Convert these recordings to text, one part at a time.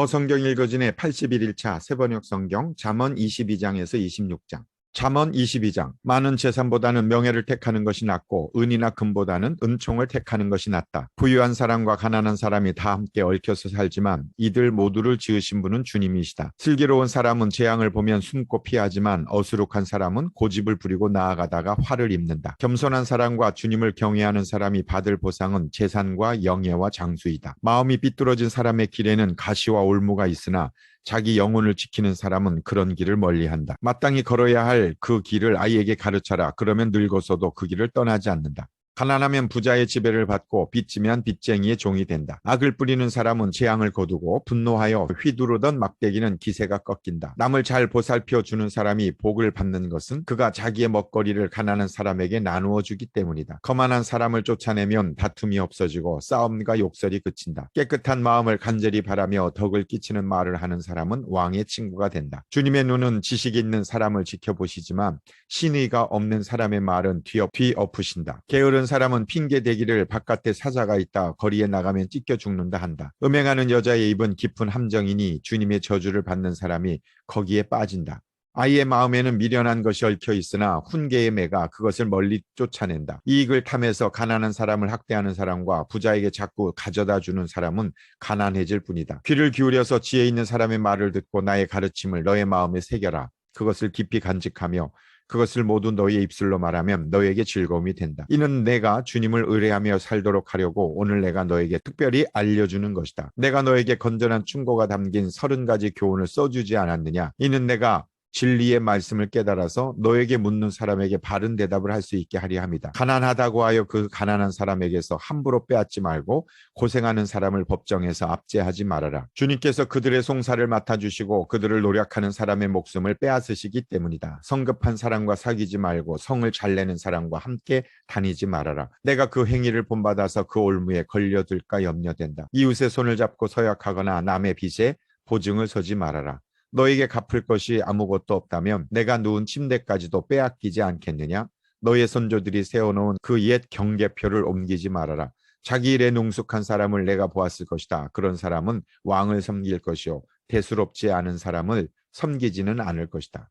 성경 읽어진의 81일차 세번역 성경 잠언 22장에서 26장. 잠언 22장. 많은 재산보다는 명예를 택하는 것이 낫고 은이나 금보다는 은총을 택하는 것이 낫다. 부유한 사람과 가난한 사람이 다 함께 얽혀서 살지만 이들 모두를 지으신 분은 주님이시다. 슬기로운 사람은 재앙을 보면 숨고 피하지만 어수룩한 사람은 고집을 부리고 나아가다가 화를 입는다. 겸손한 사람과 주님을 경외하는 사람이 받을 보상은 재산과 영예와 장수이다. 마음이 삐뚤어진 사람의 길에는 가시와 올무가 있으나 자기 영혼을 지키는 사람은 그런 길을 멀리한다. 마땅히 걸어야 할 그 길을 아이에게 가르쳐라. 그러면 늙어서도 그 길을 떠나지 않는다. 가난하면 부자의 지배를 받고 빚지면 빚쟁이의 종이 된다. 악을 뿌리는 사람은 재앙을 거두고 분노하여 휘두르던 막대기는 기세가 꺾인다. 남을 잘 보살펴 주는 사람이 복을 받는 것은 그가 자기의 먹거리를 가난한 사람에게 나누어 주기 때문이다. 거만한 사람을 쫓아내면 다툼이 없어지고 싸움과 욕설이 그친다. 깨끗한 마음을 간절히 바라며 덕을 끼치는 말을 하는 사람은 왕의 친구가 된다. 주님의 눈은 지식이 있는 사람을 지켜보시지만 신의가 없는 사람의 말은 뒤엎으신다. 게으른 사람은 핑계대기를 바깥에 사자가 있다. 거리에 나가면 찢겨 죽는다 한다. 음행하는 여자의 입은 깊은 함정이니 주님의 저주를 받는 사람이 거기에 빠진다. 아이의 마음에는 미련한 것이 얽혀 있으나 훈계의 매가 그것을 멀리 쫓아낸다. 이익을 탐해서 가난한 사람을 학대하는 사람과 부자에게 자꾸 가져다 주는 사람은 가난해질 뿐이다. 귀를 기울여서 지혜 있는 사람의 말을 듣고 나의 가르침을 너의 마음에 새겨라. 그것을 깊이 간직하며 그것을 모두 너의 입술로 말하면 너에게 즐거움이 된다. 이는 내가 주님을 의뢰하며 살도록 하려고 오늘 내가 너에게 특별히 알려주는 것이다. 내가 너에게 건전한 충고가 담긴 30가지 교훈을 써주지 않았느냐? 이는 내가 진리의 말씀을 깨달아서 너에게 묻는 사람에게 바른 대답을 할 수 있게 하려 함이다. 가난하다고 하여 그 가난한 사람에게서 함부로 빼앗지 말고 고생하는 사람을 법정에서 압제하지 말아라. 주님께서 그들의 송사를 맡아주시고 그들을 노력하는 사람의 목숨을 빼앗으시기 때문이다. 성급한 사람과 사귀지 말고 성을 잘 내는 사람과 함께 다니지 말아라. 내가 그 행위를 본받아서 그 올무에 걸려들까 염려된다. 이웃의 손을 잡고 서약하거나 남의 빚에 보증을 서지 말아라. 너에게 갚을 것이 아무것도 없다면 내가 누운 침대까지도 빼앗기지 않겠느냐? 너의 선조들이 세워놓은 그 옛 경계표를 옮기지 말아라. 자기 일에 능숙한 사람을 내가 보았을 것이다. 그런 사람은 왕을 섬길 것이요 대수롭지 않은 사람을 섬기지는 않을 것이다.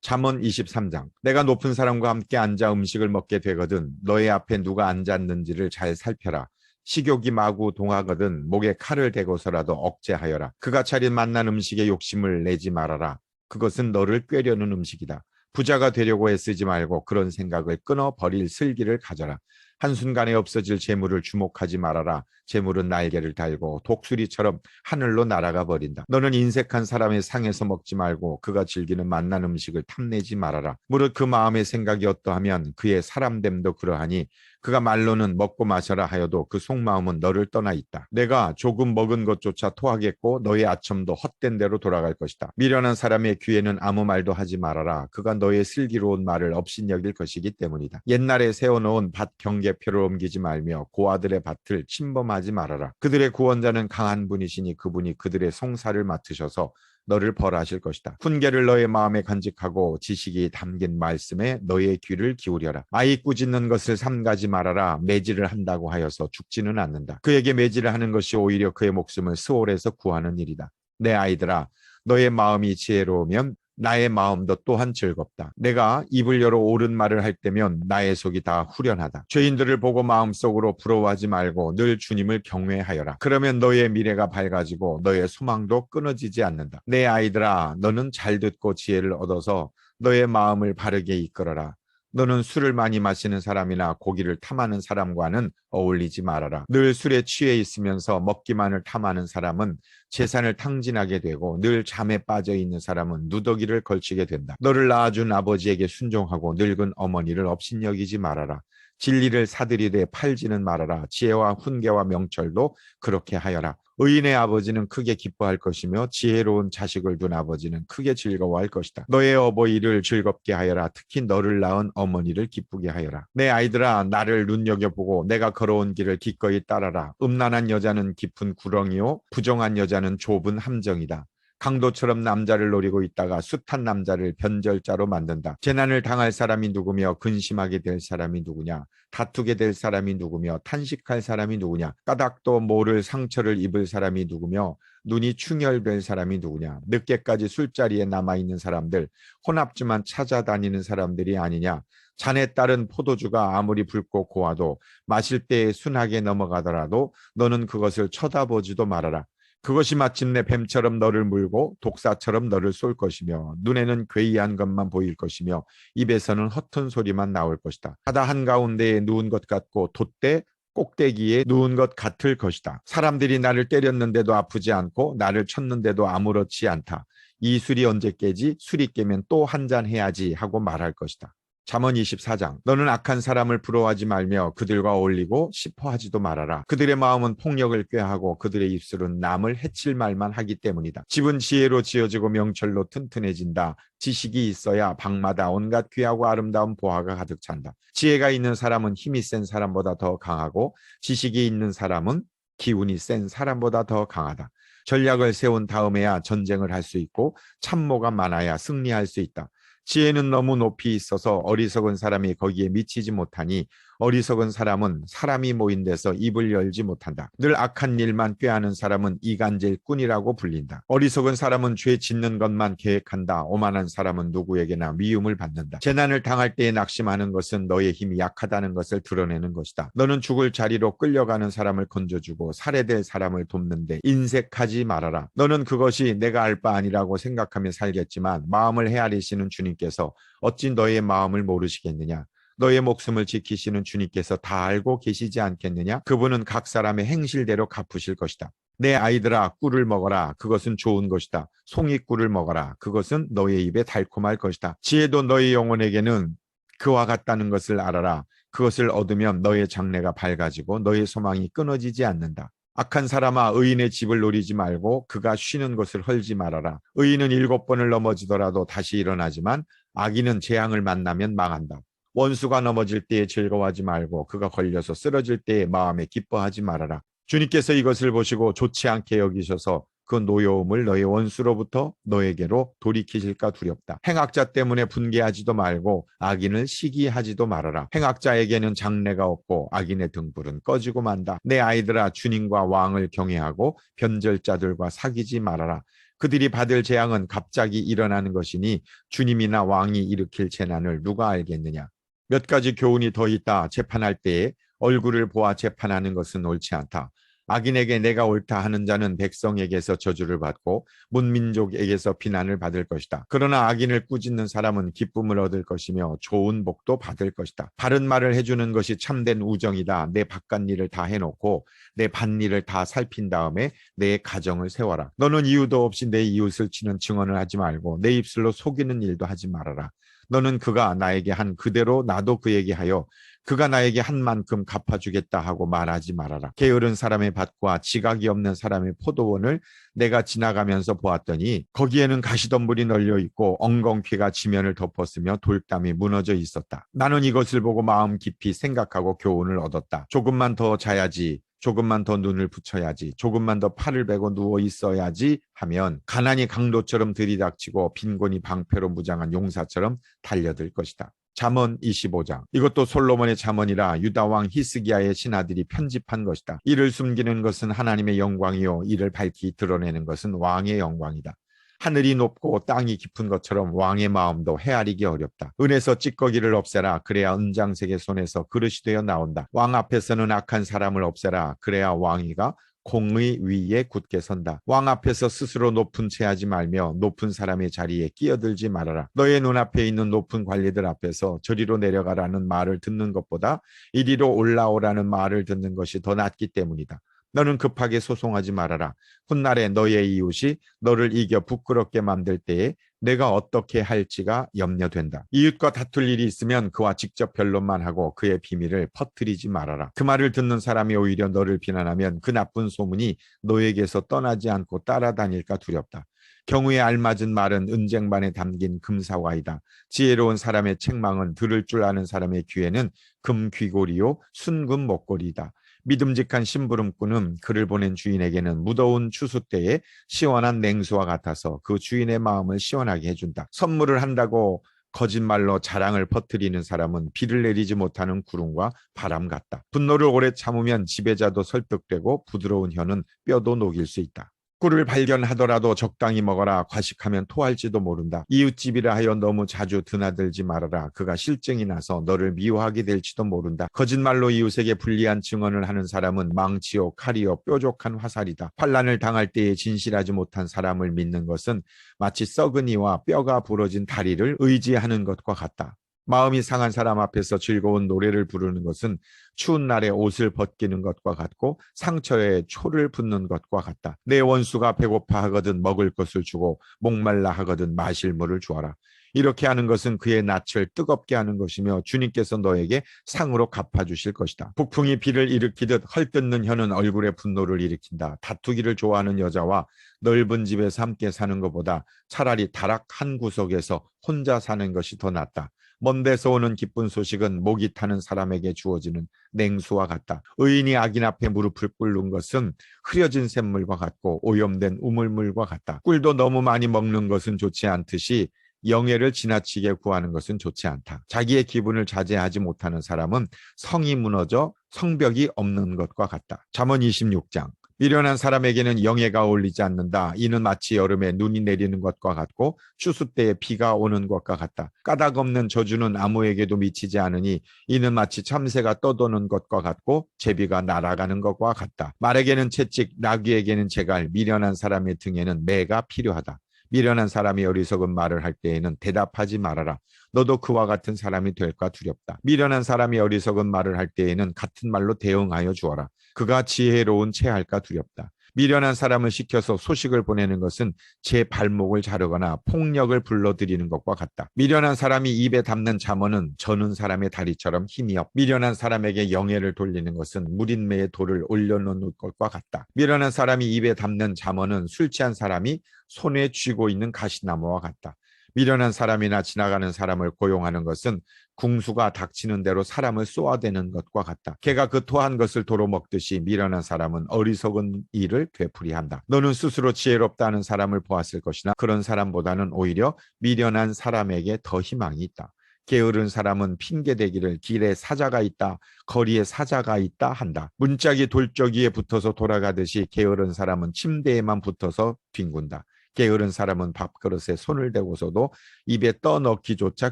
잠언 23장. 내가 높은 사람과 함께 앉아 음식을 먹게 되거든 너의 앞에 누가 앉았는지를 잘 살펴라. 식욕이 마구 동하거든 목에 칼을 대고서라도 억제하여라. 그가 차린 맛난 음식에 욕심을 내지 말아라. 그것은 너를 꾀려는 음식이다. 부자가 되려고 애쓰지 말고 그런 생각을 끊어 버릴 슬기를 가져라. 한순간에 없어질 재물을 주목하지 말아라. 재물은 날개를 달고 독수리처럼 하늘로 날아가 버린다. 너는 인색한 사람의 상에서 먹지 말고 그가 즐기는 맛난 음식을 탐내지 말아라. 무릇 그 마음의 생각이 어떠하면 그의 사람됨도 그러하니 그가 말로는 먹고 마셔라 하여도 그 속마음은 너를 떠나 있다. 내가 조금 먹은 것조차 토하겠고 너의 아첨도 헛된 대로 돌아갈 것이다. 미련한 사람의 귀에는 아무 말도 하지 말아라. 그가 너의 슬기로운 말을 업신여길 것이기 때문이다. 옛날에 세워놓은 밭 경계표를 옮기지 말며 고아들의 밭을 침범하지 말아라. 그들의 구원자는 강한 분이시니 그분이 그들의 송사를 맡으셔서 너를 벌하실 것이다. 훈계를 너의 마음에 간직하고 지식이 담긴 말씀에 너의 귀를 기울여라. 아이 꾸짖는 것을 삼가지 말아라. 매질을 한다고 하여서 죽지는 않는다. 그에게 매질을 하는 것이 오히려 그의 목숨을 스올에서 구하는 일이다. 내 아이들아, 너의 마음이 지혜로우면 나의 마음도 또한 즐겁다. 내가 입을 열어 옳은 말을 할 때면 나의 속이 다 후련하다. 죄인들을 보고 마음속으로 부러워하지 말고 늘 주님을 경외하여라. 그러면 너의 미래가 밝아지고 너의 소망도 끊어지지 않는다. 내 아이들아, 너는 잘 듣고 지혜를 얻어서 너의 마음을 바르게 이끌어라. 너는 술을 많이 마시는 사람이나 고기를 탐하는 사람과는 어울리지 말아라. 늘 술에 취해 있으면서 먹기만을 탐하는 사람은 재산을 탕진하게 되고 늘 잠에 빠져 있는 사람은 누더기를 걸치게 된다. 너를 낳아준 아버지에게 순종하고 늙은 어머니를 업신여기지 말아라. 진리를 사들이되 팔지는 말아라. 지혜와 훈계와 명철도 그렇게 하여라. 의인의 아버지는 크게 기뻐할 것이며 지혜로운 자식을 둔 아버지는 크게 즐거워할 것이다. 너의 어버이를 즐겁게 하여라. 특히 너를 낳은 어머니를 기쁘게 하여라. 내 아이들아, 나를 눈여겨보고 내가 걸어온 길을 기꺼이 따라라. 음란한 여자는 깊은 구렁이요 부정한 여자는 좁은 함정이다. 강도처럼 남자를 노리고 있다가 숱한 남자를 변절자로 만든다. 재난을 당할 사람이 누구며 근심하게 될 사람이 누구냐? 다투게 될 사람이 누구며 탄식할 사람이 누구냐? 까닭도 모를 상처를 입을 사람이 누구며 눈이 충혈될 사람이 누구냐? 늦게까지 술자리에 남아있는 사람들, 혼합주만 찾아다니는 사람들이 아니냐? 잔에 따른 포도주가 아무리 붉고 고와도 마실 때에 순하게 넘어가더라도 너는 그것을 쳐다보지도 말아라. 그것이 마침내 뱀처럼 너를 물고 독사처럼 너를 쏠 것이며 눈에는 괴이한 것만 보일 것이며 입에서는 허튼 소리만 나올 것이다. 바다 한가운데에 누운 것 같고 돛대 꼭대기에 누운 것 같을 것이다. 사람들이 나를 때렸는데도 아프지 않고 나를 쳤는데도 아무렇지 않다. 이 술이 언제 깨지? 술이 깨면 또 한 잔 해야지 하고 말할 것이다. 잠언 24장. 너는 악한 사람을 부러워하지 말며 그들과 어울리고 싶어하지도 말아라. 그들의 마음은 폭력을 꾀하고 그들의 입술은 남을 해칠 말만 하기 때문이다. 집은 지혜로 지어지고 명철로 튼튼해진다. 지식이 있어야 방마다 온갖 귀하고 아름다운 보화가 가득 찬다. 지혜가 있는 사람은 힘이 센 사람보다 더 강하고 지식이 있는 사람은 기운이 센 사람보다 더 강하다. 전략을 세운 다음에야 전쟁을 할 수 있고 참모가 많아야 승리할 수 있다. 지혜는 너무 높이 있어서 어리석은 사람이 거기에 미치지 못하니 어리석은 사람은 사람이 모인 데서 입을 열지 못한다. 늘 악한 일만 꾀하는 사람은 이간질꾼이라고 불린다. 어리석은 사람은 죄 짓는 것만 계획한다. 오만한 사람은 누구에게나 미움을 받는다. 재난을 당할 때에 낙심하는 것은 너의 힘이 약하다는 것을 드러내는 것이다. 너는 죽을 자리로 끌려가는 사람을 건져주고 살해될 사람을 돕는데 인색하지 말아라. 너는 그것이 내가 알 바 아니라고 생각하며 살겠지만 마음을 헤아리시는 주님께서 어찌 너의 마음을 모르시겠느냐. 너의 목숨을 지키시는 주님께서 다 알고 계시지 않겠느냐? 그분은 각 사람의 행실대로 갚으실 것이다. 내 아이들아, 꿀을 먹어라. 그것은 좋은 것이다. 송이꿀을 먹어라. 그것은 너의 입에 달콤할 것이다. 지혜도 너의 영혼에게는 그와 같다는 것을 알아라. 그것을 얻으면 너의 장래가 밝아지고 너의 소망이 끊어지지 않는다. 악한 사람아, 의인의 집을 노리지 말고 그가 쉬는 곳을 헐지 말아라. 의인은 7번을 넘어지더라도 다시 일어나지만 악인은 재앙을 만나면 망한다. 원수가 넘어질 때에 즐거워하지 말고 그가 걸려서 쓰러질 때에 마음에 기뻐하지 말아라. 주님께서 이것을 보시고 좋지 않게 여기셔서 그 노여움을 너의 원수로부터 너에게로 돌이키실까 두렵다. 행악자 때문에 분개하지도 말고 악인을 시기하지도 말아라. 행악자에게는 장래가 없고 악인의 등불은 꺼지고 만다. 내 아이들아, 주님과 왕을 경외하고 변절자들과 사귀지 말아라. 그들이 받을 재앙은 갑자기 일어나는 것이니 주님이나 왕이 일으킬 재난을 누가 알겠느냐. 몇 가지 교훈이 더 있다. 재판할 때에 얼굴을 보아 재판하는 것은 옳지 않다. 악인에게 내가 옳다 하는 자는 백성에게서 저주를 받고 문민족에게서 비난을 받을 것이다. 그러나 악인을 꾸짖는 사람은 기쁨을 얻을 것이며 좋은 복도 받을 것이다. 바른 말을 해주는 것이 참된 우정이다. 내 바깥 일을 다 해놓고 내 밭일을 다 살핀 다음에 내 가정을 세워라. 너는 이유도 없이 내 이웃을 치는 증언을 하지 말고 내 입술로 속이는 일도 하지 말아라. 너는 그가 나에게 한 그대로 나도 그에게 하여 그가 나에게 한 만큼 갚아주겠다 하고 말하지 말아라. 게으른 사람의 밭과 지각이 없는 사람의 포도원을 내가 지나가면서 보았더니 거기에는 가시덤불이 널려 있고 엉겅퀴가 지면을 덮었으며 돌담이 무너져 있었다. 나는 이것을 보고 마음 깊이 생각하고 교훈을 얻었다. 조금만 더 자야지. 조금만 더 눈을 붙여야지. 조금만 더 팔을 베고 누워 있어야지 하면 가난이 강도처럼 들이닥치고 빈곤이 방패로 무장한 용사처럼 달려들 것이다. 잠언 25장. 이것도 솔로몬의 잠언이라 유다 왕 히스기야의 신하들이 편집한 것이다. 이를 숨기는 것은 하나님의 영광이요 이를 밝히 드러내는 것은 왕의 영광이다. 하늘이 높고 땅이 깊은 것처럼 왕의 마음도 헤아리기 어렵다. 은에서 찌꺼기를 없애라. 그래야 은장색의 손에서 그릇이 되어 나온다. 왕 앞에서는 악한 사람을 없애라. 그래야 왕위가 공의 위에 굳게 선다. 왕 앞에서 스스로 높은 채 하지 말며 높은 사람의 자리에 끼어들지 말아라. 너의 눈앞에 있는 높은 관리들 앞에서 저리로 내려가라는 말을 듣는 것보다 이리로 올라오라는 말을 듣는 것이 더 낫기 때문이다. 너는 급하게 소송하지 말아라. 훗날에 너의 이웃이 너를 이겨 부끄럽게 만들 때에 내가 어떻게 할지가 염려된다. 이웃과 다툴 일이 있으면 그와 직접 변론만 하고 그의 비밀을 퍼뜨리지 말아라. 그 말을 듣는 사람이 오히려 너를 비난하면 그 나쁜 소문이 너에게서 떠나지 않고 따라다닐까 두렵다. 경우에 알맞은 말은 은쟁반에 담긴 금사과이다. 지혜로운 사람의 책망은 들을 줄 아는 사람의 귀에는 금귀고리요 순금 목걸이다. 믿음직한 심부름꾼은 그를 보낸 주인에게는 무더운 추수 때에 시원한 냉수와 같아서 그 주인의 마음을 시원하게 해준다. 선물을 한다고 거짓말로 자랑을 퍼뜨리는 사람은 비를 내리지 못하는 구름과 바람 같다. 분노를 오래 참으면 지배자도 설득되고 부드러운 혀는 뼈도 녹일 수 있다. 꿀을 발견하더라도 적당히 먹어라. 과식하면 토할지도 모른다. 이웃집이라 하여 너무 자주 드나들지 말아라. 그가 실증이 나서 너를 미워하게 될지도 모른다. 거짓말로 이웃에게 불리한 증언을 하는 사람은 망치요 칼이요 뾰족한 화살이다. 환난을 당할 때에 진실하지 못한 사람을 믿는 것은 마치 썩은 이와 뼈가 부러진 다리를 의지하는 것과 같다. 마음이 상한 사람 앞에서 즐거운 노래를 부르는 것은 추운 날에 옷을 벗기는 것과 같고 상처에 초를 붓는 것과 같다. 내 원수가 배고파 하거든 먹을 것을 주고 목말라 하거든 마실 물을 주어라. 이렇게 하는 것은 그의 낯을 뜨겁게 하는 것이며 주님께서 너에게 상으로 갚아주실 것이다. 북풍이 비를 일으키듯 헐뜯는 혀는 얼굴에 분노를 일으킨다. 다투기를 좋아하는 여자와 넓은 집에서 함께 사는 것보다 차라리 다락 한 구석에서 혼자 사는 것이 더 낫다. 먼 데서 오는 기쁜 소식은 목이 타는 사람에게 주어지는 냉수와 같다. 의인이 악인 앞에 무릎을 꿇는 것은 흐려진 샘물과 같고 오염된 우물물과 같다. 꿀도 너무 많이 먹는 것은 좋지 않듯이 영예를 지나치게 구하는 것은 좋지 않다. 자기의 기분을 자제하지 못하는 사람은 성이 무너져 성벽이 없는 것과 같다. 잠언 26장. 미련한 사람에게는 영예가 어울리지 않는다. 이는 마치 여름에 눈이 내리는 것과 같고 추수 때에 비가 오는 것과 같다. 까닭 없는 저주는 아무에게도 미치지 않으니 이는 마치 참새가 떠도는 것과 같고 제비가 날아가는 것과 같다. 말에게는 채찍, 나귀에게는 재갈, 미련한 사람의 등에는 매가 필요하다. 미련한 사람이 어리석은 말을 할 때에는 대답하지 말아라. 너도 그와 같은 사람이 될까 두렵다. 미련한 사람이 어리석은 말을 할 때에는 같은 말로 대응하여 주어라. 그가 지혜로운 채 할까 두렵다. 미련한 사람을 시켜서 소식을 보내는 것은 제 발목을 자르거나 폭력을 불러들이는 것과 같다. 미련한 사람이 입에 담는 잠언은 저는 사람의 다리처럼 힘이 없. 미련한 사람에게 영예를 돌리는 것은 무린매의 돌을 올려놓는 것과 같다. 미련한 사람이 입에 담는 잠언은 술 취한 사람이 손에 쥐고 있는 가시나무와 같다. 미련한 사람이나 지나가는 사람을 고용하는 것은 궁수가 닥치는 대로 사람을 쏘아대는 것과 같다. 개가 그 토한 것을 도로 먹듯이 미련한 사람은 어리석은 일을 되풀이한다. 너는 스스로 지혜롭다 하는 사람을 보았을 것이나 그런 사람보다는 오히려 미련한 사람에게 더 희망이 있다. 게으른 사람은 핑계대기를 길에 사자가 있다, 거리에 사자가 있다 한다. 문짝이 돌적이에 붙어서 돌아가듯이 게으른 사람은 침대에만 붙어서 뒹군다. 게으른 사람은 밥그릇에 손을 대고서도 입에 떠넣기조차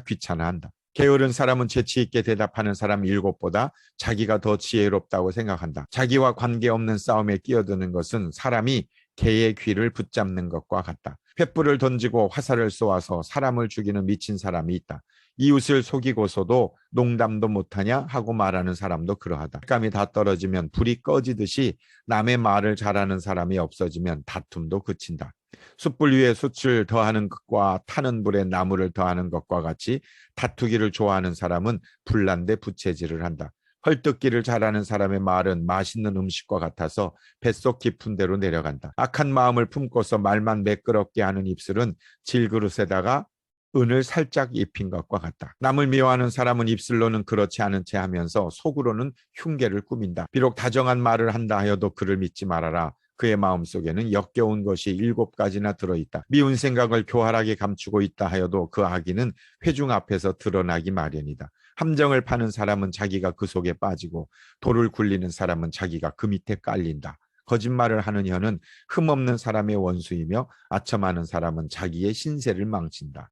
귀찮아한다. 게으른 사람은 재치있게 대답하는 사람 7보다 자기가 더 지혜롭다고 생각한다. 자기와 관계없는 싸움에 끼어드는 것은 사람이 개의 귀를 붙잡는 것과 같다. 횃불을 던지고 화살을 쏘아서 사람을 죽이는 미친 사람이 있다. 이웃을 속이고서도 농담도 못하냐 하고 말하는 사람도 그러하다. 색감이 다 떨어지면 불이 꺼지듯이 남의 말을 잘하는 사람이 없어지면 다툼도 그친다. 숯불 위에 숯을 더하는 것과 타는 불에 나무를 더하는 것과 같이 다투기를 좋아하는 사람은 불난데 부채질을 한다. 헐뜯기를 잘하는 사람의 말은 맛있는 음식과 같아서 뱃속 깊은 데로 내려간다. 악한 마음을 품고서 말만 매끄럽게 하는 입술은 질그릇에다가 은을 살짝 입힌 것과 같다. 남을 미워하는 사람은 입술로는 그렇지 않은 채 하면서 속으로는 흉계를 꾸민다. 비록 다정한 말을 한다 하여도 그를 믿지 말아라. 그의 마음속에는 역겨운 것이 7가지나 들어있다. 미운 생각을 교활하게 감추고 있다 하여도 그 악의는 회중 앞에서 드러나기 마련이다. 함정을 파는 사람은 자기가 그 속에 빠지고 돌을 굴리는 사람은 자기가 그 밑에 깔린다. 거짓말을 하는 혀는 흠없는 사람의 원수이며 아첨하는 사람은 자기의 신세를 망친다.